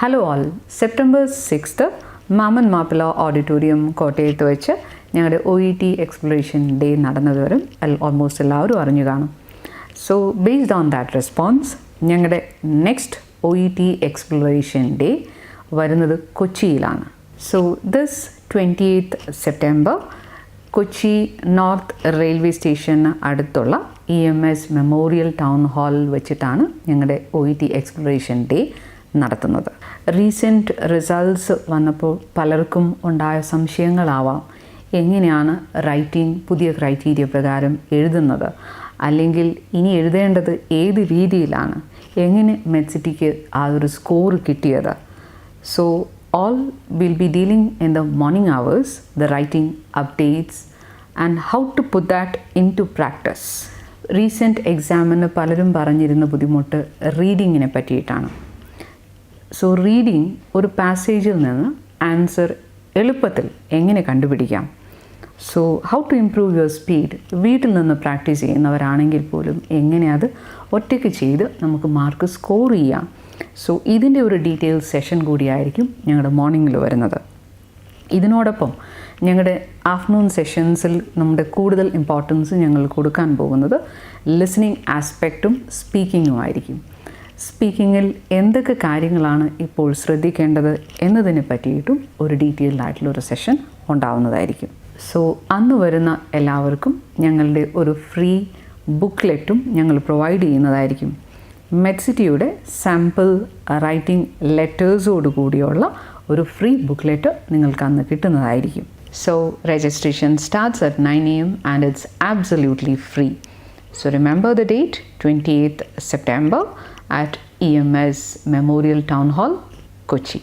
Hello all, September 6th മാമൻ Mappila auditorium കോട്ടയത്ത് വെച്ച് ഞങ്ങളുടെ OET എക്സ്പ്ലോറേഷൻ ഡേ നടന്നത് വരും ഓൾമോസ്റ്റ് എല്ലാവരും അറിഞ്ഞു കാണും. So based on that response ഞങ്ങളുടെ നെക്സ്റ്റ് OET എക്സ്പ്ലോറേഷൻ ഡേ വരുന്നത് കൊച്ചിയിലാണ്. So this 28th September Kochi north railway സ്റ്റേഷന് അടുത്തുള്ള EMS മെമ്മോറിയൽ ടൗൺ ഹാളിൽ വെച്ചിട്ടാണ് ഞങ്ങളുടെ OET എക്സ്പ്ലോറേഷൻ ഡേ നടത്തുന്നത്. റീസെൻറ്റ് റിസൾട്ട്സ് വന്നപ്പോൾ പലർക്കും ഉണ്ടായ സംശയങ്ങളാവാം. എങ്ങനെയാണ് റൈറ്റിംഗ് പുതിയ ക്രൈറ്റീരിയ പ്രകാരം എഴുതുന്നത്, അല്ലെങ്കിൽ ഇനി എഴുതേണ്ടത് ഏത് രീതിയിലാണ്, എങ്ങനെ മെഡ്സിറ്റിക്ക് ആ ഒരു സ്കോർ കിട്ടിയത്. So all will be dealing in the morning hours, the writing updates and how to put that into practice. Recent എക്സാമിന് പലരും പറഞ്ഞിരുന്ന ബുദ്ധിമുട്ട് റീഡിങ്ങിനെ പറ്റിയിട്ടാണ്. സോ റീഡിങ് ഒരു പാസേജിൽ നിന്ന് ആൻസർ എളുപ്പത്തിൽ എങ്ങനെ കണ്ടുപിടിക്കാം. So how to improve your speed, വീട്ടിൽ നിന്ന് പ്രാക്ടീസ് ചെയ്യുന്നവരാണെങ്കിൽ പോലും എങ്ങനെ അത് ഒറ്റയ്ക്ക് ചെയ്ത് നമുക്ക് മാർക്ക് സ്കോർ ചെയ്യാം. സോ ഇതിൻ്റെ ഒരു ഡീറ്റെയിൽ സെഷൻ കൂടിയായിരിക്കും ഞങ്ങളുടെ മോർണിംഗിൽ വരുന്നത്. ഇതിനോടൊപ്പം ഞങ്ങളുടെ ആഫ്റ്റർനൂൺ സെഷൻസിൽ നമ്മുടെ കൂടുതൽ ഇമ്പോർട്ടൻസ് ഞങ്ങൾ കൊടുക്കാൻ പോകുന്നത് ലിസണിങ് ആസ്പെക്റ്റും സ്പീക്കിങ്ങും ആയിരിക്കും. സ്പീക്കിങ്ങിൽ എന്തൊക്കെ കാര്യങ്ങളാണ് ഇപ്പോൾ ശ്രദ്ധിക്കേണ്ടത് എന്നതിനെ പറ്റിയിട്ടും ഒരു ഡീറ്റെയിൽഡ് ആയിട്ടുള്ളൊരു സെഷൻ ഉണ്ടാവുന്നതായിരിക്കും. സോ അന്ന് വരുന്ന എല്ലാവർക്കും ഞങ്ങളുടെ ഒരു ഫ്രീ ബുക്ക്ലെറ്റും ഞങ്ങൾ പ്രൊവൈഡ് ചെയ്യുന്നതായിരിക്കും. മെഡ്സിറ്റിയുടെ സാമ്പിൾ റൈറ്റിംഗ് ലെറ്റേഴ്സോട് കൂടിയുള്ള ഒരു ഫ്രീ ബുക്ക്ലെറ്റ് നിങ്ങൾക്ക് അന്ന് കിട്ടുന്നതായിരിക്കും. So registration starts at 9 AM and it's absolutely free. So remember the date, 28th September at EMS Memorial Town Hall, Kochi.